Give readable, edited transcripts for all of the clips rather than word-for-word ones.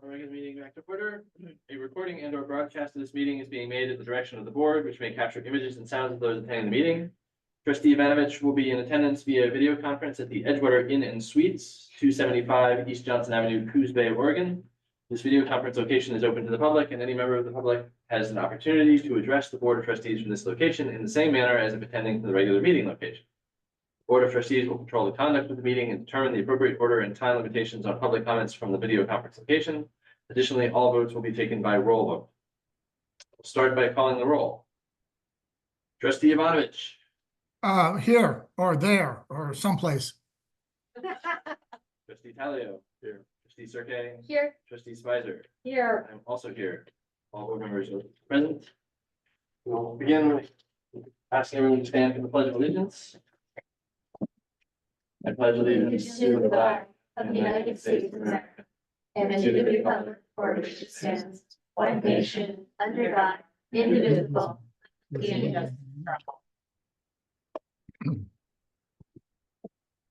Regular meeting back to order. A recording and/or broadcast of this meeting is being made at the direction of the board, which may capture images and sounds of those attending the meeting. Trustee Ivanovich will be in attendance via video conference at the Edgewater Inn and Suites, 275 East Johnson Avenue, Coos Bay, Oregon. This video conference location is open to the public, and any member of the public has an opportunity to address the Board of Trustees from this location in the same manner as if attending to the regular meeting location. Board of Trustees will control the conduct of the meeting and determine the appropriate order and time limitations on public comments from the video conference location. Additionally, all votes will be taken by roll vote. We'll start by calling the roll. Trustee Ivanovich. Here or there or someplace. Trustee Taglio. Here. Trustee Cirque. Here. Trustee Spicer. Here. I'm also here. All board members are present. We'll begin with asking everyone to stand for the Pledge of Allegiance. I pledge allegiance to the flag of the United States of America and to the republic for which it stands, one nation, under God, indivisible, with justice for all.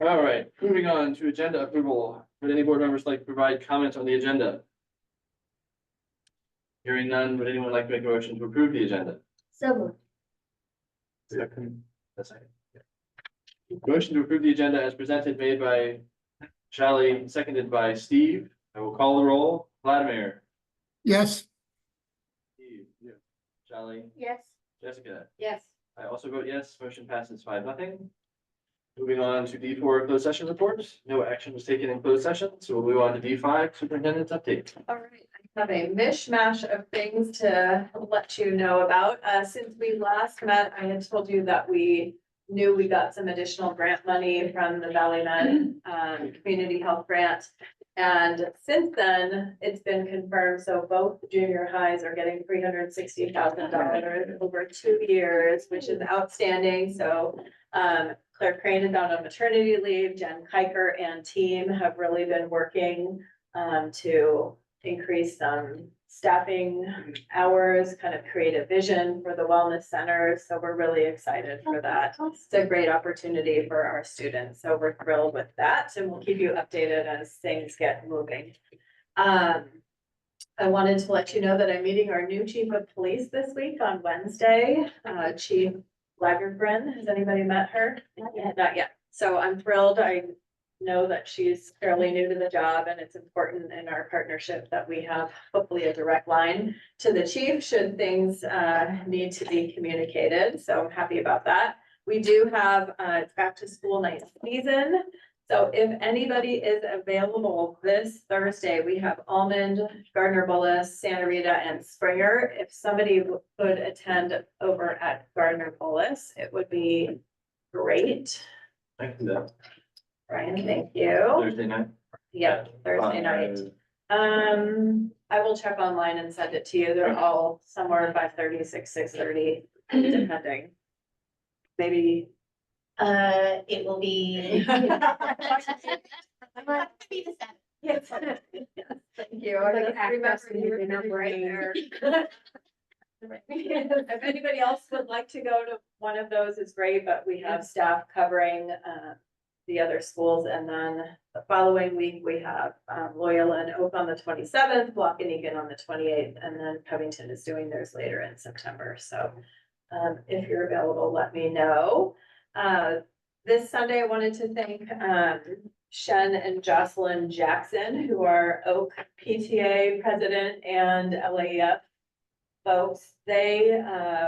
All right, moving on to agenda approval. Would any board members like to provide comments on the agenda? Hearing none, would anyone like to make a motion to approve the agenda? So moved. Second. Motion to approve the agenda as presented made by Charlie, seconded by Steve. I will call the roll. Vladimir. Yes. Steve. Yes. Charlie. Yes. Jessica. Yes. I also vote yes. Motion passes 5-0. Moving on to D4 closed session reports. No action was taken in closed session, so we'll move on to D5 superintendent's update. All right, I have a mishmash of things to let you know about. Since we last met, I had told you that we knew we got some additional grant money from the Valley Med Community Health Grant. And since then, it's been confirmed, so both junior highs are getting $360,000 over 2 years, which is outstanding. So Claire Crane is out on maternity leave. Jen Kiker and team have really been working to increase some staffing hours, kind of create a vision for the wellness centers. So we're really excited for that. It's a great opportunity for our students. So we're thrilled with that, and we'll keep you updated as things get moving. I wanted to let you know that I'm meeting our new chief of police this week on Wednesday, Chief Lagergren. Has anybody met her? Not yet. So I'm thrilled. I know that she's fairly new to the job, and it's important in our partnership that we have hopefully a direct line to the chief should things need to be communicated. So I'm happy about that. We do have it's back to school night season. So if anybody is available this Thursday, we have Almond, Gardner Bullis, Santa Rita, and Springer. If somebody would attend over at Gardner Bullis, it would be great. I can do that. Brian, thank you. Thursday night. Yep, Thursday night. I will check online and send it to you. They're all somewhere 5:30, 6:30, depending. Maybe. It will be. Yes. Thank you. I just remember right there. If anybody else would like to go to one of those, it's great, but we have staff covering the other schools, and then the following week we have Loyola and Oak on the 27th, Waukenigan on the 28th, and then Covington is doing theirs later in September. So if you're available, let me know. This Sunday, I wanted to thank Shen and Jocelyn Jackson, who are Oak PTA president and LAF folks. They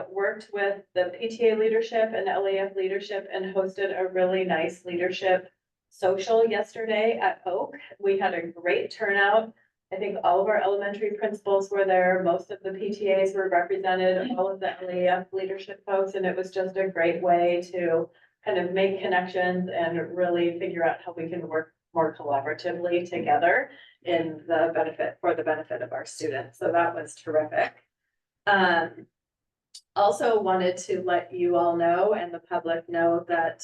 worked with the PTA leadership and LAF leadership and hosted a really nice leadership social yesterday at Oak. We had a great turnout. I think all of our elementary principals were there. Most of the PTAs were represented, all of the LAF leadership folks, and it was just a great way to kind of make connections and really figure out how we can work more collaboratively together in the benefit of our students. So that was terrific. Also wanted to let you all know and the public know that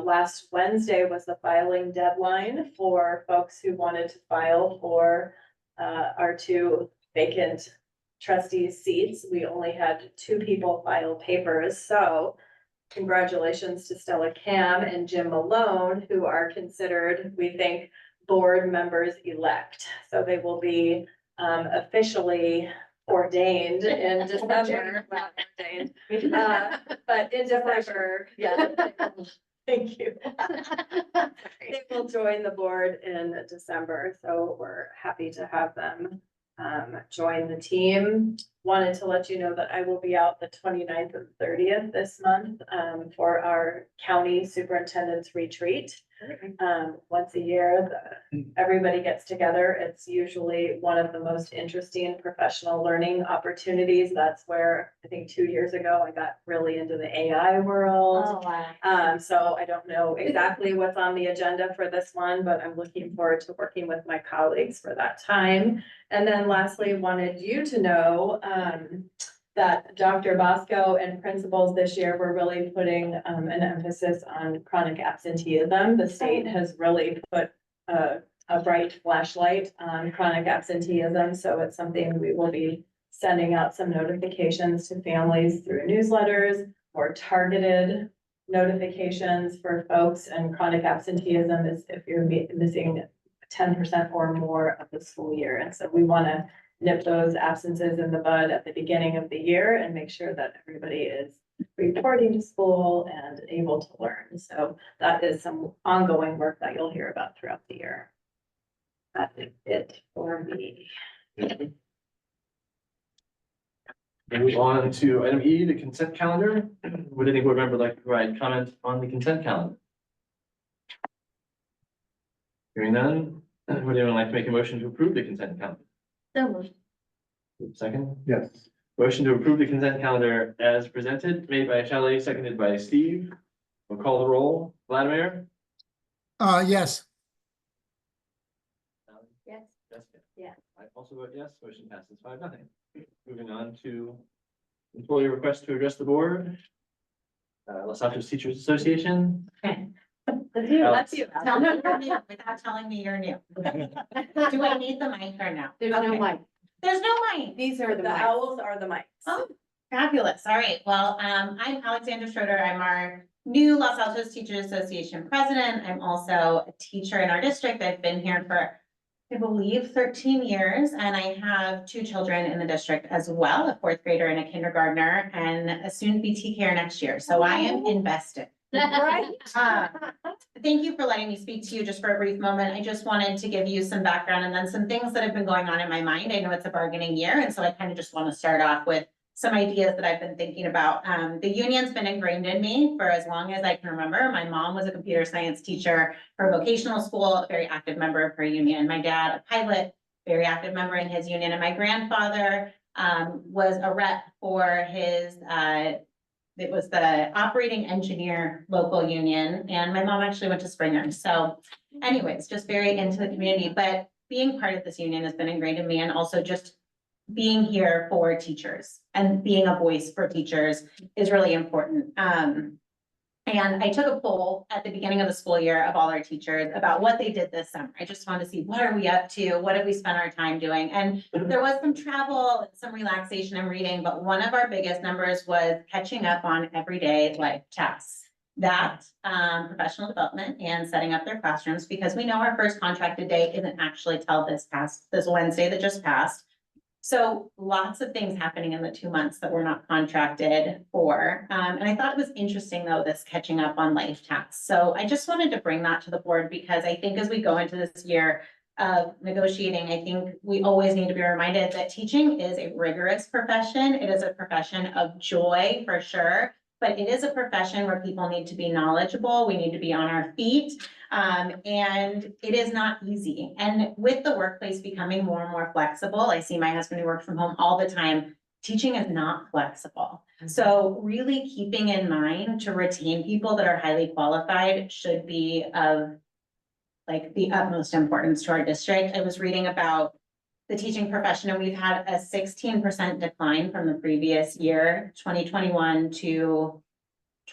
last Wednesday was the filing deadline for folks who wanted to file for our 2 vacant trustee seats. We only had 2 people file papers, so congratulations to Stella Cam and Jim Malone, who are considered, we think, board members elect. So they will be officially ordained in December. Well, ordained, but in December, yeah. Thank you. They will join the board in December, so we're happy to have them join the team. Wanted to let you know that I will be out the 29th and 30th this month for our county superintendent's retreat. Once a year, everybody gets together. It's usually one of the most interesting professional learning opportunities. That's where I think 2 years ago, I got really into the AI world. Oh, wow. So I don't know exactly what's on the agenda for this one, but I'm looking forward to working with my colleagues for that time. And then lastly, wanted you to know that Dr. Bosco and principals this year were really putting an emphasis on chronic absenteeism. The state has really put a bright flashlight on chronic absenteeism, so it's something we will be sending out some notifications to families through newsletters or targeted notifications for folks. And chronic absenteeism is if you're missing 10% or more of the school year. And so we want to nip those absences in the bud at the beginning of the year and make sure that everybody is reporting to school and able to learn. So that is some ongoing work that you'll hear about throughout the year. That is it for me. Move on to item E, the consent calendar. Would any board member like to provide comment on the consent calendar? Hearing none, would anyone like to make a motion to approve the consent calendar? So moved. Second, Yes. motion to approve the consent calendar as presented, made by Shelley, seconded by Steve. We'll call the roll. Vladimir? Yes. Yes. Jessica? Yeah. I also vote yes, motion passes 5-0. Moving on to employee request to address the board. Los Altos Teachers Association. Let's you. Tell me you're new without telling me you're new. Do I need the mic or no? There's no Okay. mic. There's no mic. These are The owls are the mics. Oh, fabulous. All right. Well, I'm Alexandra Schroeder. I'm our new Los Altos Teachers Association president. I'm also a teacher in our district. I've been here for, I believe, 13 years, and I have 2 children in the district as well, a 4th grader and a kindergartner, and a soon-to-be TKer next year. So I am invested. Right. Thank you for letting me speak to you just for a brief moment. I just wanted to give you some background and then some things that have been going on in my mind. I know it's a bargaining year, and so I kind of just want to start off with some ideas that I've been thinking about. The union's been ingrained in me for as long as I can remember. My mom was a computer science teacher for vocational school, a very active member of her union. My dad, a pilot, very active member in his union. And my grandfather was a rep for his it was the operating engineer local union, and my mom actually went to Springer. So anyways, just very into the community, but being part of this union has been ingrained in me, and also just being here for teachers and being a voice for teachers is really important. And I took a poll at the beginning of the school year of all our teachers about what they did this summer. I just wanted to see, what are we up to? What did we spend our time doing? And there was some travel, and some relaxation and reading, but one of our biggest numbers was catching up on everyday life tasks. That, professional development and setting up their classrooms, because we know our first contracted day isn't actually till this Wednesday that just passed. So lots of things happening in the 2 months that we're not contracted for. And I thought it was interesting, though, this catching up on life tasks. So I just wanted to bring that to the board, because I think as we go into this year of negotiating, I think we always need to be reminded that teaching is a rigorous profession. It is a profession of joy for sure, but it is a profession where people need to be knowledgeable. We need to be on our feet. And it is not easy. And with the workplace becoming more and more flexible, I see my husband who works from home all the time, teaching is not flexible. So really keeping in mind to retain people that are highly qualified should be of like the utmost importance to our district. I was reading about the teaching profession, and we've had a 16% decline from the previous year, 2021 to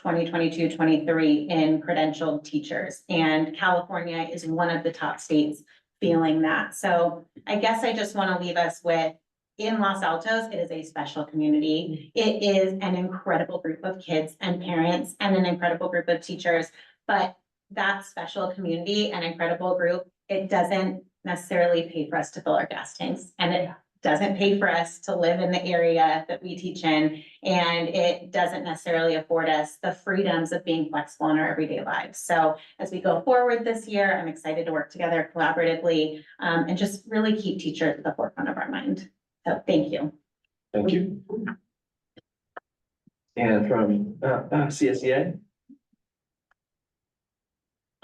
2022-23 in credentialed teachers. And California is one of the top states feeling that. So I guess I just want to leave us with in Los Altos, it is a special community. It is an incredible group of kids and parents and an incredible group of teachers. But that special community and incredible group, it doesn't necessarily pay for us to fill our gas tanks. And it doesn't pay for us to live in the area that we teach in. And it doesn't necessarily afford us the freedoms of being flexible in our everyday lives. So as we go forward this year, I'm excited to work together collaboratively and just really keep teachers at the forefront of our mind. So thank you. Thank you. And from CSEA?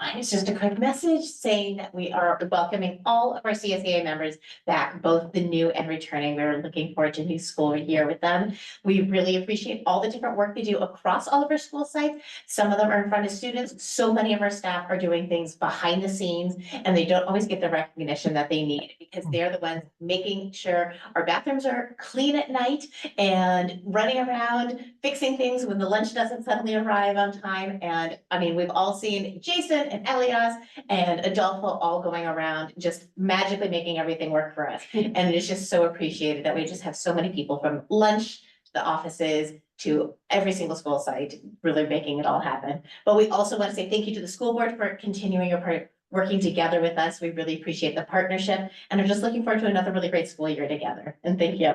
Mine is just a quick message saying that we are welcoming all of our CSEA members back, both the new and returning. We're looking forward to a new school year with them. We really appreciate all the different work they do across all of our school sites. Some of them are in front of students. So many of our staff are doing things behind the scenes, and they don't always get the recognition that they need because they're the ones making sure our bathrooms are clean at night and running around, fixing things when the lunch doesn't suddenly arrive on time. And I mean, we've all seen Jason and Elias and Adolfo all going around, just magically making everything work for us. And it is just so appreciated that we just have so many people from lunch to the offices to every single school site, really making it all happen. But we also want to say thank you to the school board for continuing your part, working together with us. We really appreciate the partnership and are just looking forward to another really great school year together. And thank you.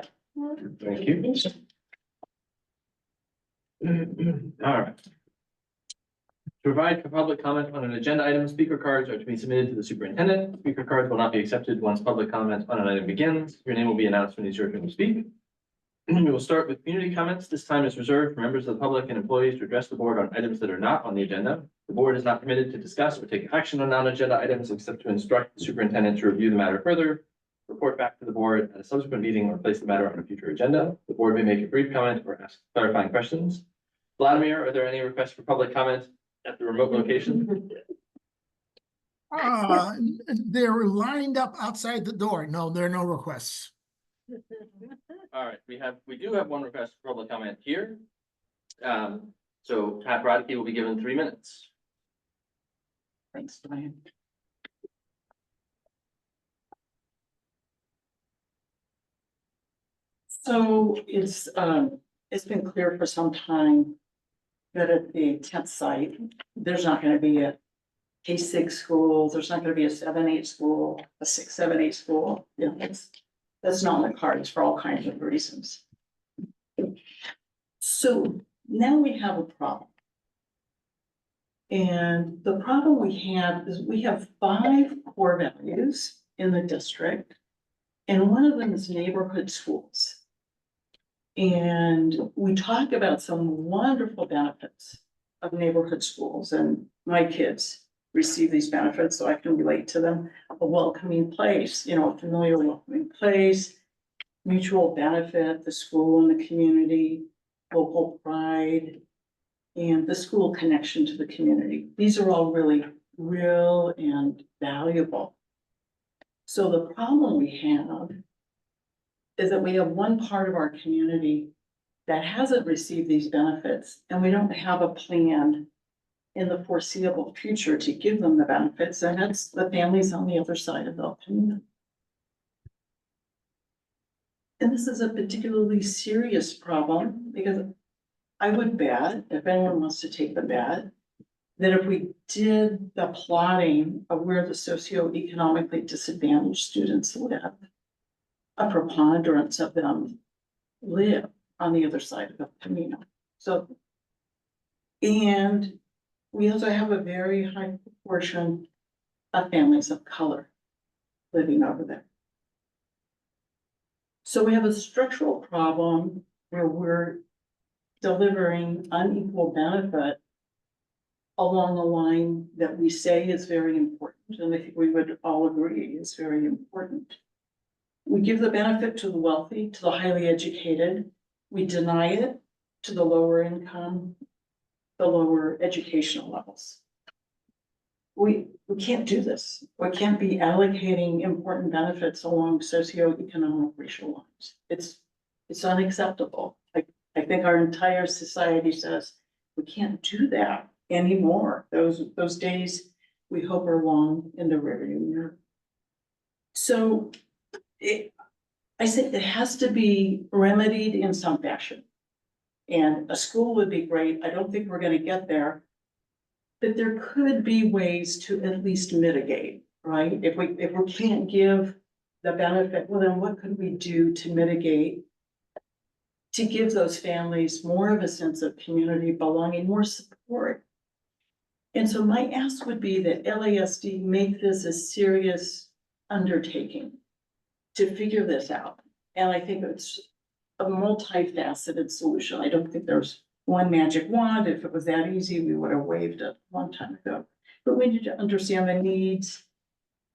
Thank you. All right. To provide for public comment on an agenda item, speaker cards are to be submitted to the superintendent. Speaker cards will not be accepted once public comment on an item begins. Your name will be announced when it's your turn to speak. We will start with community comments. This time is reserved for members of the public and employees to address the board on items that are not on the agenda. The board is not permitted to discuss or take action on non-agenda items except to instruct the superintendent to review the matter further, report back to the board at a subsequent meeting, or place the matter on a future agenda. The board may make a brief comment or ask clarifying questions. Vladimir, are there any requests for public comment at the remote location? They're lined up outside the door. No, there are no requests. All right, we do have one request for public comment here. So Pat Brodke will be given 3 minutes. Thanks, Brian. So it's been clear for some time that at the 10th site, there's not going to be a K-6 school, there's not going to be a 7-8 school, a 6-7-8 school. You know, that's not in the cards for all kinds of reasons. So now we have a problem. And the problem we have is we have 5 core values in the district, and one of them is neighborhood schools. And we talk about some wonderful benefits of neighborhood schools, and my kids receive these benefits, so I can relate to them. A welcoming place, you know, a familiar welcoming place, mutual benefit, the school and the community, local pride, and the school connection to the community. These are all really real and valuable. So the problem we have is that we have one part of our community that hasn't received these benefits, and we don't have a plan in the foreseeable future to give them the benefits, and that's the families on the other side of the opinion. And this is a particularly serious problem because I would bet, if anyone wants to take the bet, that if we did the plotting of where the socioeconomically disadvantaged students live, a preponderance of them live on the other side of the Camino. So, and we also have a very high proportion of families of color living over there. So we have a structural problem where we're delivering unequal benefit along the line that we say is very important, and I think we would all agree is very important. We give the benefit to the wealthy, to the highly educated. We deny it to the lower income, the lower educational levels. We can't do this. We can't be allocating important benefits along socioeconomic racial lines. It's unacceptable. I think our entire society says we can't do that anymore. Those days we hope are long in the rearview mirror. So I say it has to be remedied in some fashion. And a school would be great. I don't think we're gonna get there. But there could be ways to at least mitigate, right? If we can't give the benefit, well, then what could we do to mitigate? To give those families more of a sense of community belonging, more support. And so my ask would be that LASD make this a serious undertaking to figure this out. And I think it's a multifaceted solution. I don't think there's one magic wand. If it was that easy, we would have waived it a long time ago. But we need to understand the needs,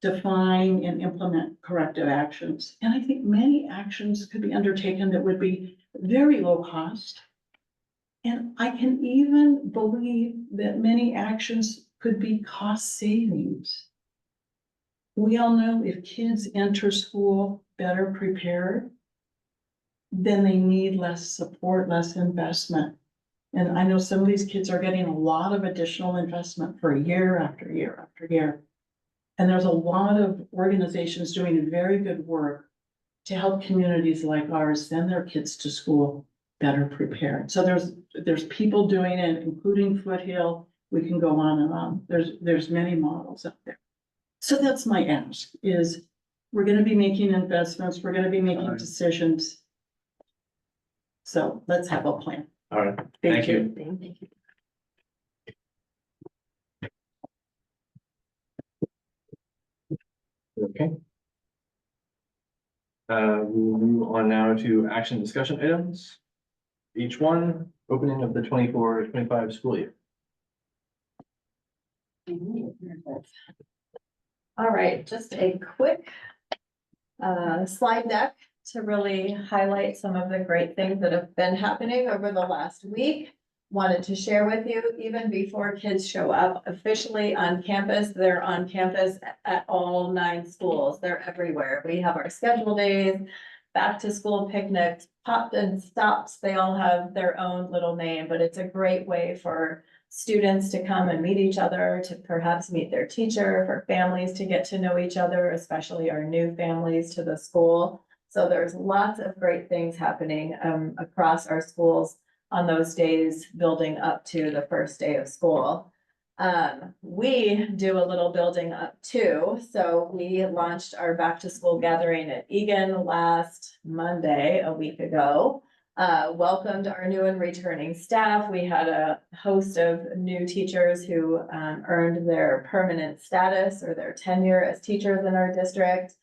define and implement corrective actions. And I think many actions could be undertaken that would be very low cost. And I can even believe that many actions could be cost savings. We all know if kids enter school better prepared, then they need less support, less investment. And I know some of these kids are getting a lot of additional investment for year after year after year. And there's a lot of organizations doing very good work to help communities like ours send their kids to school better prepared. So there's people doing it, including Foothill. We can go on and on. There's many models out there. So that's my ask is we're gonna be making investments, we're gonna be making decisions. So let's have a plan. All right, thank you. Thank you. Okay. We'll move on now to action discussion items. Each one, opening of the 24-25 school year. All right, just a quick slide deck to really highlight some of the great things that have been happening over the last week. Wanted to share with you, even before kids show up officially on campus, they're on campus at all 9 schools. They're everywhere. We have our schedule days, back to school picnics, pop and stops. They all have their own little name, but it's a great way for students to come and meet each other, to perhaps meet their teacher, for families to get to know each other, especially our new families to the school. So there's lots of great things happening across our schools on those days building up to the first day of school. We do a little building up too. So we launched our back to school gathering at Egan last Monday, a week ago. Welcomed our new and returning staff. We had a host of new teachers who earned their permanent status or their tenure as teachers in our district.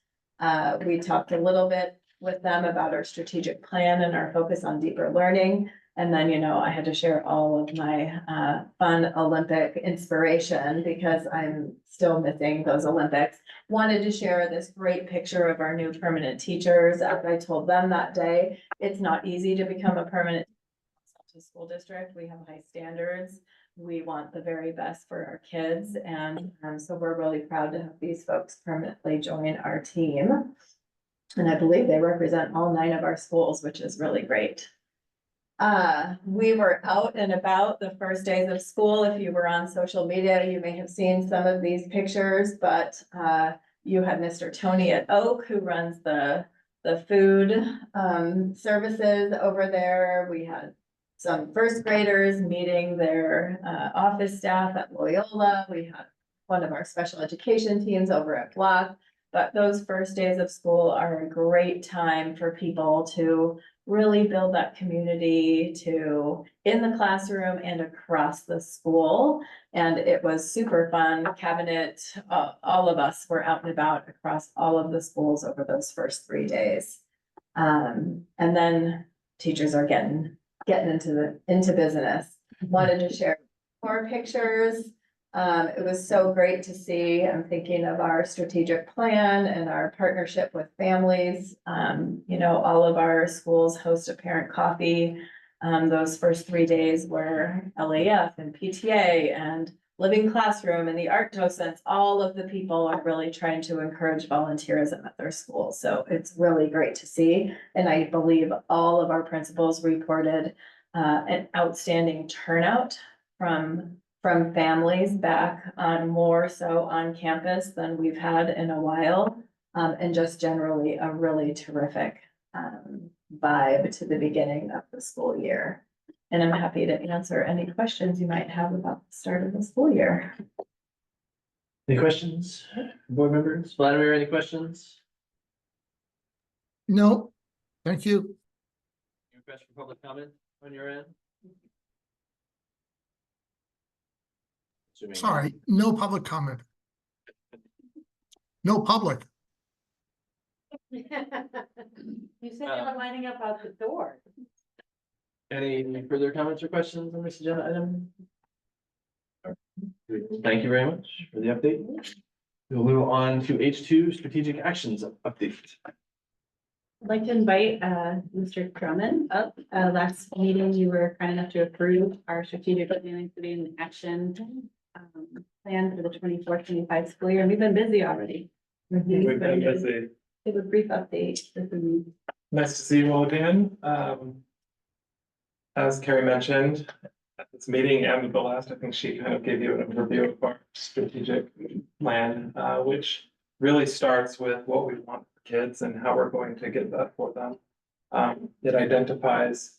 We talked a little bit with them about our strategic plan and our focus on deeper learning. And then, you know, I had to share all of my fun Olympic inspiration because I'm still missing those Olympics. Wanted to share this great picture of our new permanent teachers. As I told them that day, it's not easy to become a permanent school district. We have high standards. We want the very best for our kids. And so we're really proud to have these folks permanently join our team. And I believe they represent all 9 of our schools, which is really great. We were out and about the first days of school. If you were on social media, you may have seen some of these pictures, but you had Mr. Tony at Oak who runs the food services over there. We had some first graders meeting their office staff at Loyola. We had one of our special education teams over at Block. But those first days of school are a great time for people to really build that community to in the classroom and across the school. And it was super fun. Cabinet, all of us were out and about across all of the schools over those first 3 days. And then teachers are getting into business. Wanted to share more pictures. It was so great to see. I'm thinking of our strategic plan and our partnership with families. You know, all of our schools host a parent coffee. Those first 3 days were LAF and PTA and living classroom and the art docents, all of the people are really trying to encourage volunteerism at their schools. So it's really great to see. And I believe all of our principals reported an outstanding turnout from families back on more so on campus than we've had in a while. And just generally a really terrific vibe to the beginning of the school year. And I'm happy to answer any questions you might have about the start of the school year. Any questions, board members? Vladimir, any questions? No, thank you. Any request for public comment on your end? Assuming- Sorry, no public comment. No public. You said you were lining up out the door. Any further comments or questions on this agenda item? Thank you very much for the update. We'll move on to H2, strategic actions update. I'd like to invite Mr. Drummond up. Last meeting, you were kind enough to approve our strategic planning study and action plan for the 24-25 school year. We've been busy already. We've been busy. Give a brief update. Nice to see you all again. As Carrie mentioned, at this meeting and the last, I think she kind of gave you an overview of our strategic plan, which really starts with what we want for kids and how we're going to get that for them. It identifies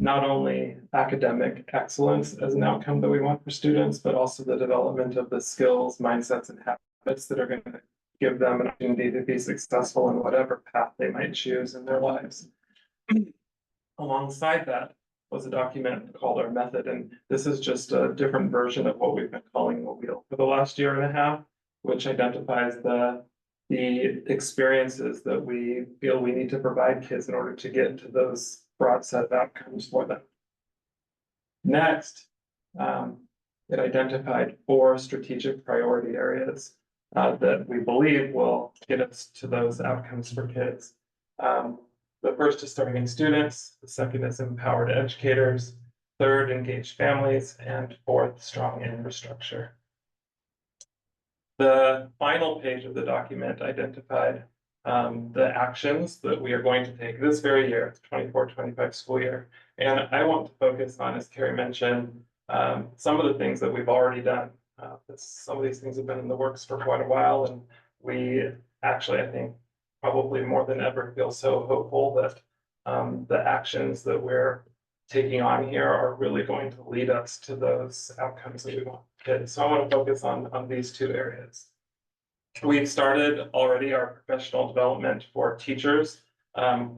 not only academic excellence as an outcome that we want for students, but also the development of the skills, mindsets, and habits that are going to give them an opportunity to be successful in whatever path they might choose in their lives. Alongside that was a document called our method, and this is just a different version of what we've been calling the wheel for the last year and a half, which identifies the experiences that we feel we need to provide kids in order to get to those broad set of outcomes for them. Next, it identified 4 strategic priority areas that we believe will get us to those outcomes for kids. The first is starting students, the second is empowered educators, third, engaged families, and fourth, strong infrastructure. The final page of the document identified the actions that we are going to take this very year, the 24-25 school year. And I want to focus on, as Carrie mentioned, some of the things that we've already done. Some of these things have been in the works for quite a while, and we actually, I think, probably more than ever feel so hopeful that the actions that we're taking on here are really going to lead us to those outcomes that we want kids. So I want to focus on these 2 areas. We've started already our professional development for teachers,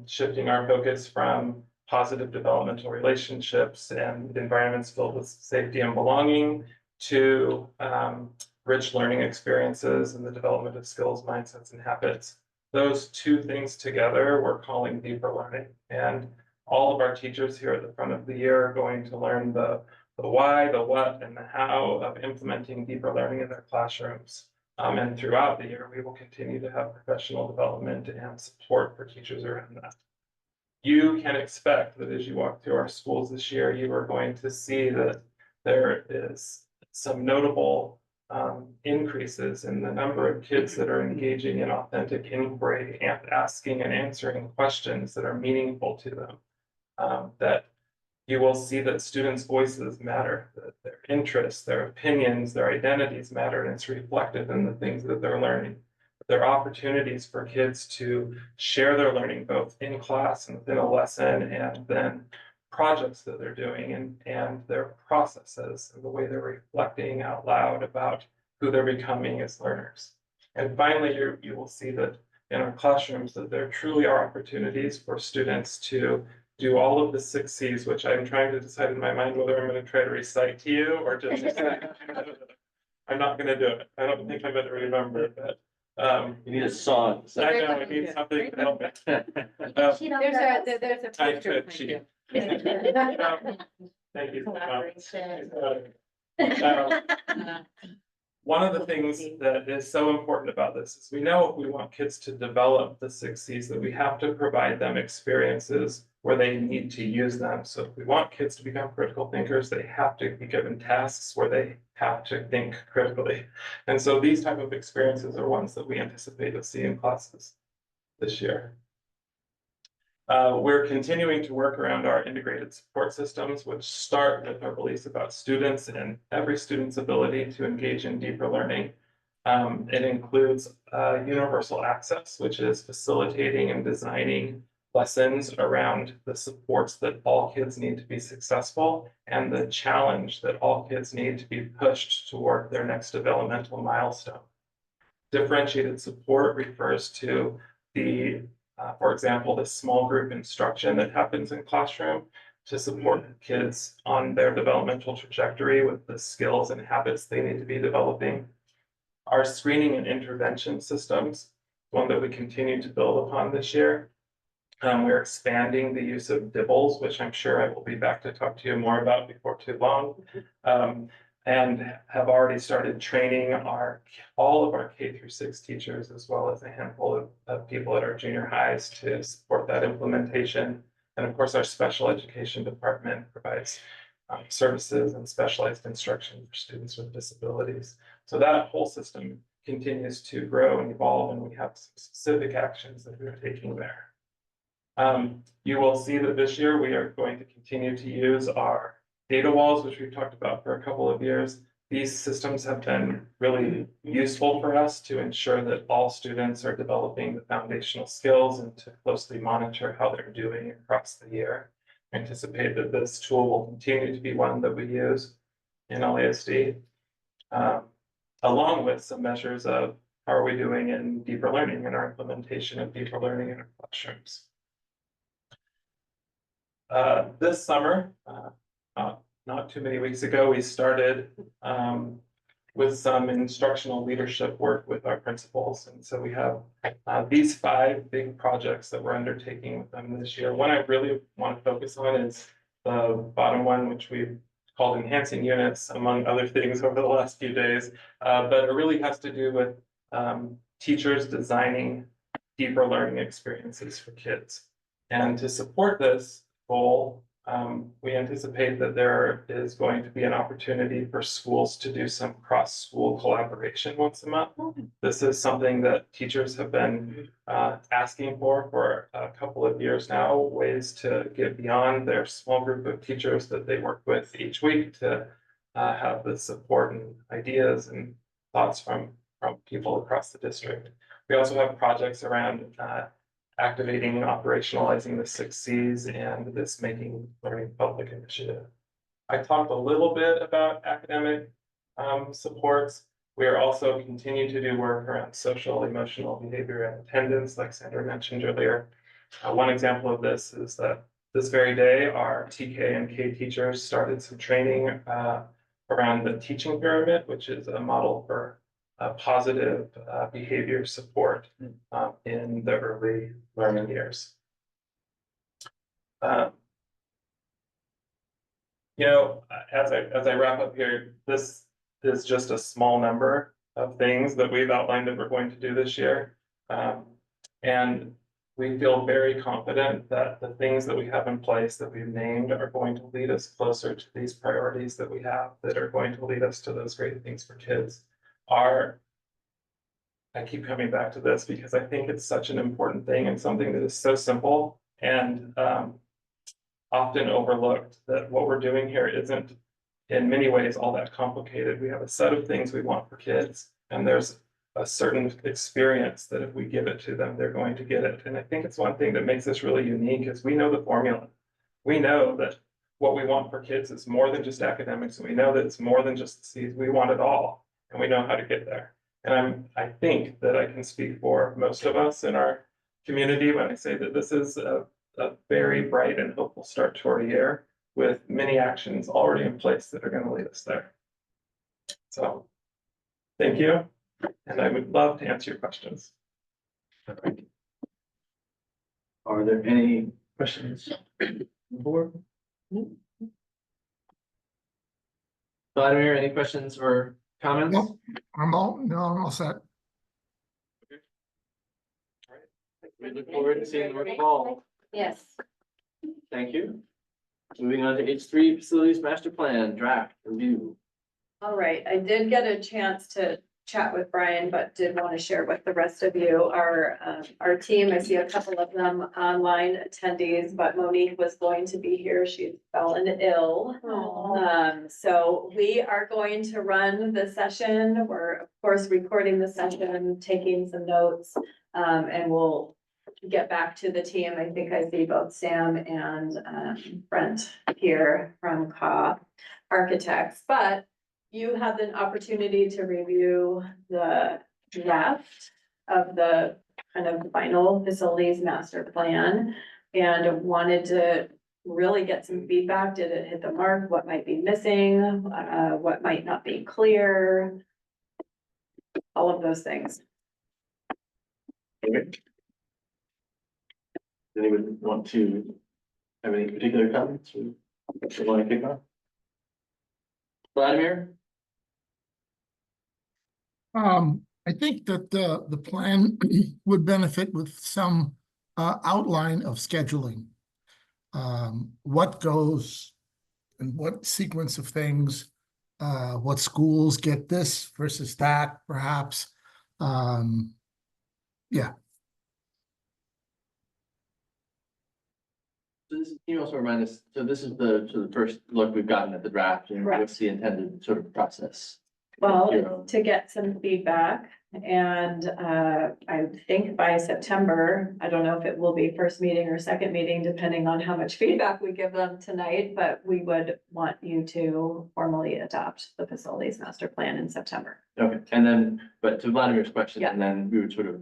shifting our focus from positive developmental relationships and environments filled with safety and belonging to rich learning experiences and the development of skills, mindsets, and habits. Those 2 things together we're calling deeper learning. And all of our teachers here at the front of the year are going to learn the why, the what, and the how of implementing deeper learning in their classrooms. And throughout the year, we will continue to have professional development and support for teachers around that. You can expect that as you walk through our schools this year, you are going to see that there is some notable increases in the number of kids that are engaging in authentic inquiry and asking and answering questions that are meaningful to them. That you will see that students' voices matter, that their interests, their opinions, their identities matter, and it's reflected in the things that they're learning. There are opportunities for kids to share their learning both in class and within a lesson, and then projects that they're doing and their processes and the way they're reflecting out loud about who they're becoming as learners. And finally, you will see that in our classrooms that there truly are opportunities for students to do all of the 6 C's, which I'm trying to decide in my mind whether I'm going to try to recite to you or just I'm not going to do it. I don't think I'm going to remember it, but You need a song. I know I need something to help me. There's a I picture. could, she. Thank you. Collaboration. One of the things that is so important about this is we know if we want kids to develop the 6 C's that we have to provide them experiences where they need to use them. So if we want kids to become critical thinkers, they have to be given tasks where they have to think critically. And so these type of experiences are ones that we anticipate to see in classes this year. We're continuing to work around our integrated support systems, which start with our beliefs about students and every student's ability to engage in deeper learning. It includes universal access, which is facilitating and designing lessons around the supports that all kids need to be successful and the challenge that all kids need to be pushed toward their next developmental milestone. Differentiated support refers to the, for example, the small group instruction that happens in classroom to support kids on their developmental trajectory with the skills and habits they need to be developing. Our screening and intervention systems, one that we continue to build upon this year. We're expanding the use of DIBELS, which I'm sure I will be back to talk to you more about before too long. And have already started training all of our K-6 teachers, as well as a handful of people at our junior highs to support that implementation. And of course, our special education department provides services and specialized instruction for students with disabilities. So that whole system continues to grow and evolve, and we have some specific actions that we're taking there. You will see that this year we are going to continue to use our data walls, which we've talked about for a couple of years. These systems have been really useful for us to ensure that all students are developing the foundational skills and to closely monitor how they're doing across the year. I anticipate that this tool will continue to be one that we use in LASD, along with some measures of how are we doing in deeper learning and our implementation of deeper learning in our classrooms. This summer, not too many weeks ago, we started with some instructional leadership work with our principals. And so we have these 5 big projects that we're undertaking with them this year. One I really want to focus on is the bottom one, which we've called enhancing units, among other things over the last few days. But it really has to do with teachers designing deeper learning experiences for kids. And to support this goal, we anticipate that there is going to be an opportunity for schools to do some cross-school collaboration once a month. This is something that teachers have been asking for a couple of years now, ways to get beyond their small group of teachers that they work with each week to have the support and ideas and thoughts from people across the district. We also have projects around activating and operationalizing the 6 C's and this Making Learning Public initiative. I talked a little bit about academic supports. We are also continuing to do work around social, emotional behavior and attendance, like Sandra mentioned earlier. One example of this is that this very day, our TK and K teachers started some training around the teaching pyramid, which is a model for positive behavior support in the early learning years. You know, as I wrap up here, this is just a small number of things that we've outlined that we're going to do this year. And we feel very confident that the things that we have in place that we've named are going to lead us closer to these priorities that we have that are going to lead us to those great things for kids. I keep coming back to this because I think it's such an important thing and something that is so simple and often overlooked, that what we're doing here isn't in many ways all that complicated. We have a set of things we want for kids, and there's a certain experience that if we give it to them, they're going to get it. And I think it's one thing that makes us really unique is we know the formula. We know that what we want for kids is more than just academics, and we know that it's more than just C's. We want it all, and we know how to get there. And I think that I can speak for most of us in our community when I say that this is a very bright and hopeful start to our year with many actions already in place that are going to lead us there. So thank you. And I would love to answer your questions. Are there any questions on the board? Vladimir, any questions or comments? Nope. I'm all set. We look forward to seeing the fall. Yes. Thank you. Moving on to H3 Facilities Master Plan Draft Review. All right, I did get a chance to chat with Brian, but did want to share with the rest of you, our team. I see a couple of them online attendees, but Monique was going to be here. She's fallen ill. So we are going to run the session. We're of course recording the session, taking some notes, and we'll get back to the team. I think I see both Sam and Brent here from Architects, but you had an opportunity to review the draft of the kind of final facilities master plan and wanted to really get some feedback. Did it hit the mark? What might be missing? What might not be clear? All of those things. Okay. Does anyone want to have any particular comments or want to kick off? Vladimir? I think that the plan would benefit with some outline of scheduling. What goes and what sequence of things, what schools get this versus that, perhaps. Yeah, So this, can you also remind us, so this is the first look we've gotten at the draft and what's the intended sort of process? Well, to get some feedback and I think by September, I don't know if it will be first meeting or second meeting, depending on how much feedback we give them tonight, but we would want you to formally adopt the facilities master plan in September. Okay, and then, but to Vladimir's question, Yeah. and then we would sort of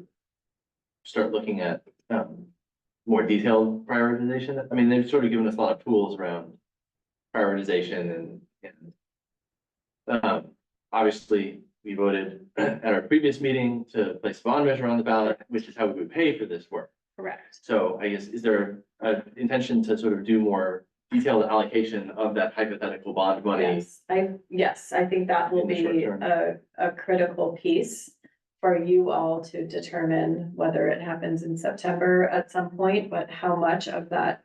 start looking at more detailed prioritization. I mean, they've sort of given us a lot of tools around prioritization and obviously we voted at our previous meeting to place a bond measure on the ballot, which is how we would pay for this work. Correct. So I guess, is there an intention to sort of do more detailed allocation of that hypothetical bond money? Yes, I think that will In the short be term. a critical piece for you all to determine whether it happens in September at some point, but how much of that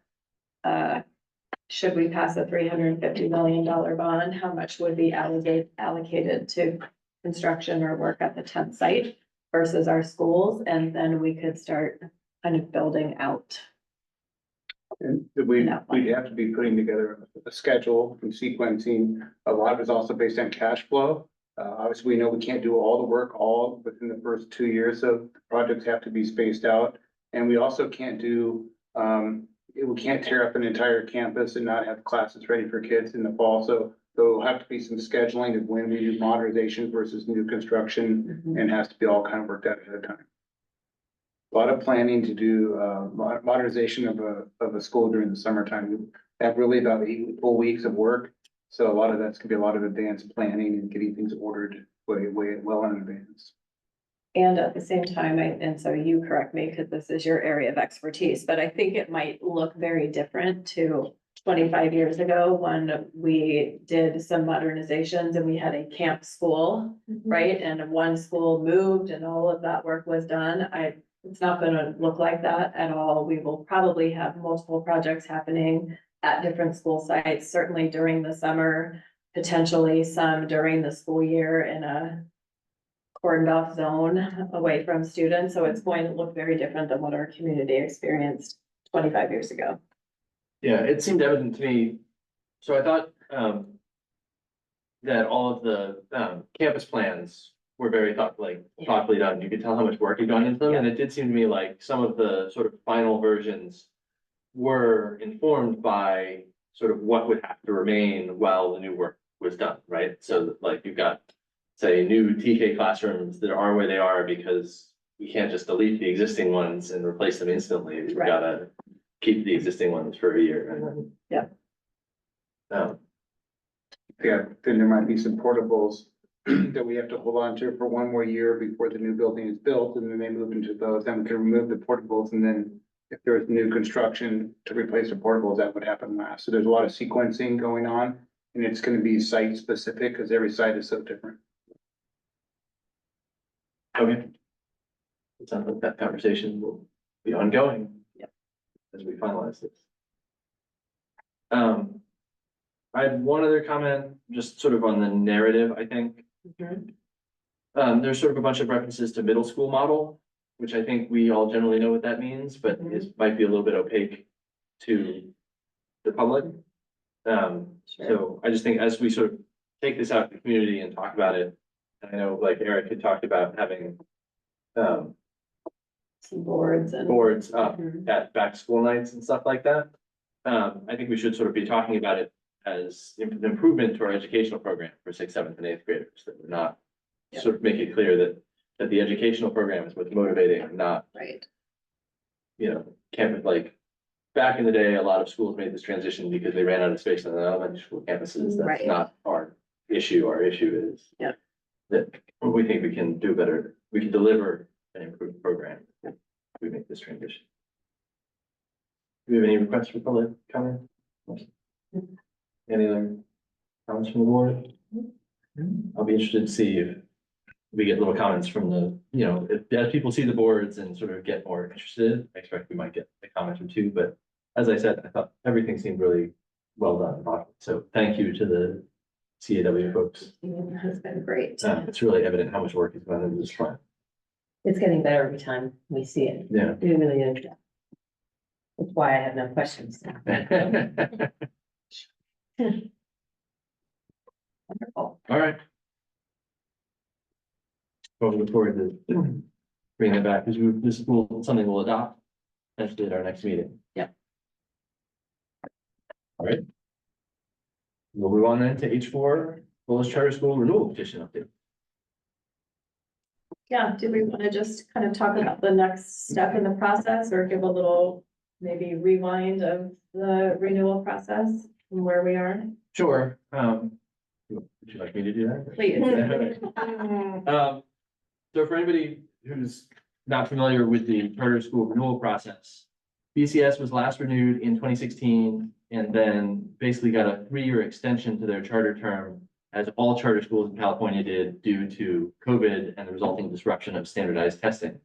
should we pass a $350 million bond, how much would be allocated to construction or work at the 10th site versus our schools, and then we could start kind of building out. And we'd have to be putting together a schedule and sequencing. A lot of it is also based on cash flow. Obviously, we know we can't do all the work all within the first 2 years, so projects have to be spaced out. And we also can't do, we can't tear up an entire campus and not have classes ready for kids in the fall. So there'll have to be some scheduling of when we do modernization versus new construction, and has to be all kind of worked out ahead of time. A lot of planning to do modernization of a school during the summertime. We have really about 8 full weeks of work. So a lot of that's gonna be a lot of advanced planning and getting things ordered way well in advance. And at the same time, and so you correct me, because this is your area of expertise, but I think it might look very different to 25 years ago when we did some modernizations and we had a camp school, right? And one school moved and all of that work was done. It's not gonna look like that at all. We will probably have multiple projects happening at different school sites, certainly during the summer, potentially some during the school year in a cordoned off zone away from students. So it's going to look very different than what our community experienced 25 years ago. Yeah, it seemed evident to me. So I thought that all of the campus plans were very thoughtfully done. You could tell how much work had gone into them, and it did seem to me like some of the sort of final versions were informed by sort of what would have to remain while the new work was done, right? So like you've got, say, new TK classrooms that are where they are because you can't just delete the existing ones and replace them instantly. You've Right. gotta keep the existing ones for a year and then. Yeah. Yeah, then there might be some portables that we have to hold on to for 1 more year before the new building is built, and then they move into those, then we can remove the portables, and then if there's new construction to replace the portables, that would happen last. So there's a lot of sequencing going on, and it's gonna be site specific, because every site is so different. Okay. It sounds like that conversation will be ongoing. Yep. As we finalize this. I had one other comment, just sort of on the narrative, I think. There's sort of a bunch of references to middle school model, which I think we all generally know what that means, but it might be a little bit opaque to the public. So I just think as we sort of take this out to the community and talk about it, I know like Eric had talked about having Some boards and. boards up Mhm. at back to school nights and stuff like that. I think we should sort of be talking about it as an improvement to our educational program for sixth, seventh, and eighth graders, that we're not sort of make it clear that the educational program is what's motivating, not, Right. campus, like, back in the day, a lot of schools made this transition because they ran out of space on the elementary school campuses. That's Right. not our issue. Our issue is Yeah. that we think we can do better. We can deliver an improved program if we make this transition. Do we have any requests for public comment? Any other comments from the board? I'll be interested to see if we get little comments from the, as people see the boards and sort of get more interested, I expect we might get a comment or two, but as I said, I thought everything seemed really well done. So thank you to the CAW folks. It's been great. It's really evident how much work is gone into this plan. It's getting better every time we see it. Yeah. We really is. That's why I have no questions. All right. Well, we look forward to bringing it back, because this will, something we'll adopt potentially at our next meeting. Yep. All right. We'll move on then to H4, Willis Charter School renewal petition update. Yeah, do we want to just kind of talk about the next step in the process or give a little maybe rewind of the renewal process and where we are? Sure. Would you like me to do that? Please. So for anybody who's not familiar with the charter school renewal process, BCS was last renewed in 2016 and then basically got a 3-year extension to their charter term, as all charter schools in California did, due to COVID and the resulting disruption of standardized testing.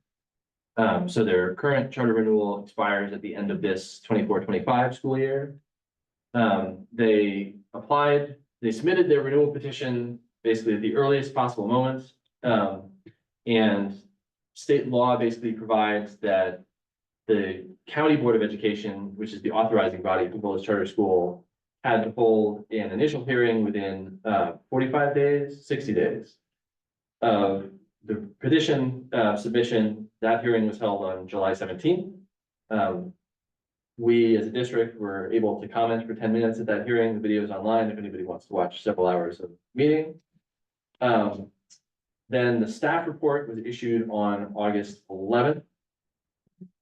So their current charter renewal expires at the end of this 24-25 school year. They submitted their renewal petition basically at the earliest possible moment. And state law basically provides that the County Board of Education, which is the authorizing body for Willis Charter School, had to hold an initial hearing within 45 days, 60 days of the petition submission. That hearing was held on July 17th. We, as a district, were able to comment for 10 minutes at that hearing. The video is online if anybody wants to watch several hours of meeting. Then the staff report was issued on August 11th.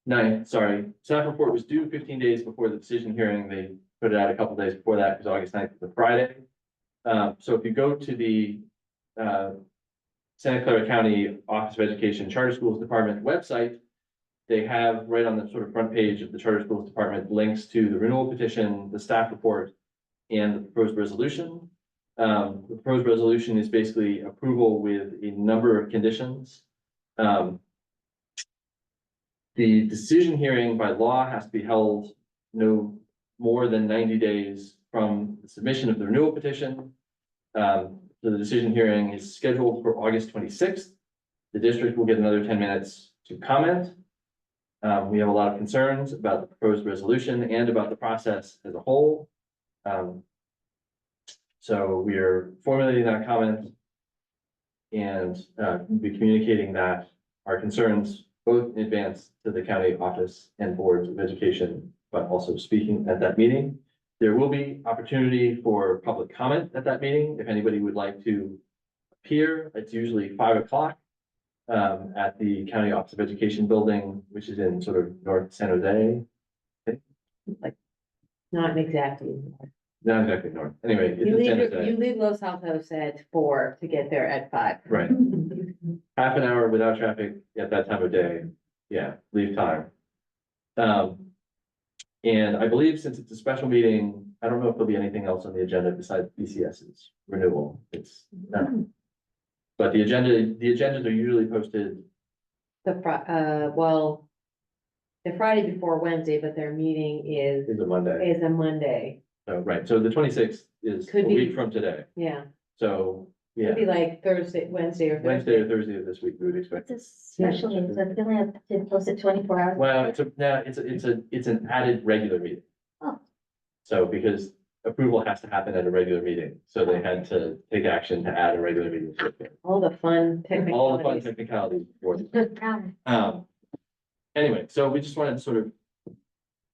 9th, sorry. Staff report was due 15 days before the decision hearing. They put it out a couple days before that because August 9th was a Friday. So if you go to the Santa Clara County Office of Education Charter Schools Department website, they have right on the sort of front page of the Charter Schools Department links to the renewal petition, the staff report, and the proposed resolution. The proposed resolution is basically approval with a number of conditions. The decision hearing by law has to be held no more than 90 days from the submission of the renewal petition. So the decision hearing is scheduled for August 26th. The district will get another 10 minutes to comment. We have a lot of concerns about the proposed resolution and about the process as a whole. So we are formulating that comment and be communicating that our concerns both in advance to the county office and boards of education, but also speaking at that meeting. There will be opportunity for public comment at that meeting. If anybody would like to appear, it's usually 5 o'clock at the County Office of Education building, which is in sort of North San Jose. Not exactly. Not exactly north. Anyway, it's You in San leave, Jose. you leave Los Altos at 4 to get there at 5. Right. Half an hour without traffic at that time of day. Yeah, leave time. And I believe since it's a special meeting, I don't know if there'll be anything else on the agenda besides BCS's renewal. It's but the agendas are usually posted. Well, the Friday before Wednesday, but their meeting Is a Monday. is a Monday. So, right, so the 26th is a Could be- week from today. Yeah, So, yeah, could be like Thursday, Wednesday or Wednesday Thursday. or Thursday of this week, we would expect. It's a special meeting, so they only have to post it 24 hours. Well, it's an added regular meeting. Oh. So because approval has to happen at a regular meeting, so they had to take action to add a regular meeting. to it. All the fun All the fun technicalities. technicalities. for it. Good. Um, Anyway, so we just wanted to sort of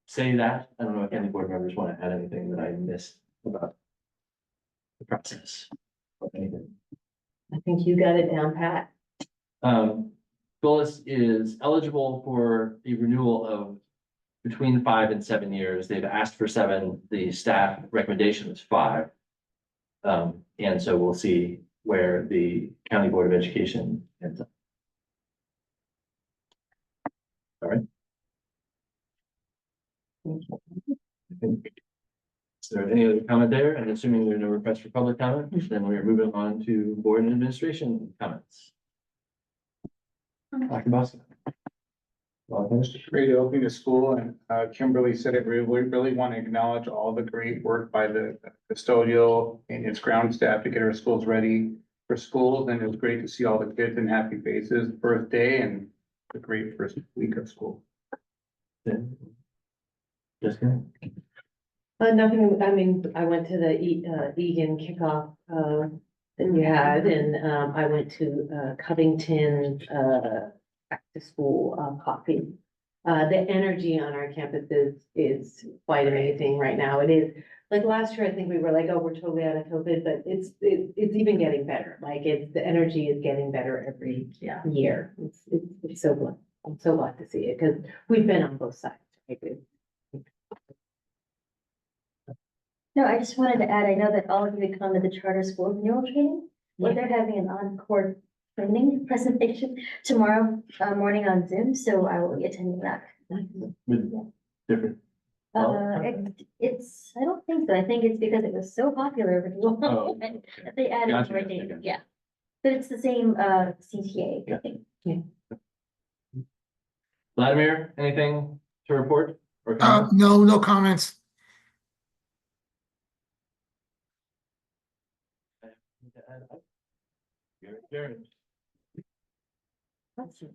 say that. I don't know if any board members want to add anything that I missed about the process. Or anything. I think you got it down pat. Golis is eligible for a renewal of between 5 and 7 years. They've asked for 7. The staff recommendation is 5. And so we'll see where the County Board of Education ends up. All right. I think. Is there any other comment there? And assuming there are no requests for public comment, then we're moving on to board and administration comments. Dr. Bosco. Well, finished. Great to open the school, and Kimberly said it, we really want to acknowledge all the great work by the custodial and its ground staff to get our schools ready for schools, and it was great to see all the kids and happy faces first day and the great first week of school. Jessica? Nothing, I mean, I went to the Egan kickoff, that you had, and, I went to, Covington, back to school, coffee. The energy on our campus is quite amazing right now. It is, like last year, I think we were like, oh, we're totally out of COVID, but it's even getting better. Like the energy is getting better every year. It's so good. I'm so glad to see it, because we've been on both sides. Right? No, I just wanted to add, I know that all of you had come to the charter school renewal training, where they're having an encore training presentation tomorrow morning on Zoom, so I will be attending that. With different. It's, I don't think so. I think it's because it was so popular over the Oh, long, that they added Gotcha, more gotcha, days, gotcha. yeah. But it's the same CTA, I think. Vladimir, anything to report or comment? No comments. You're adjourned. That's it.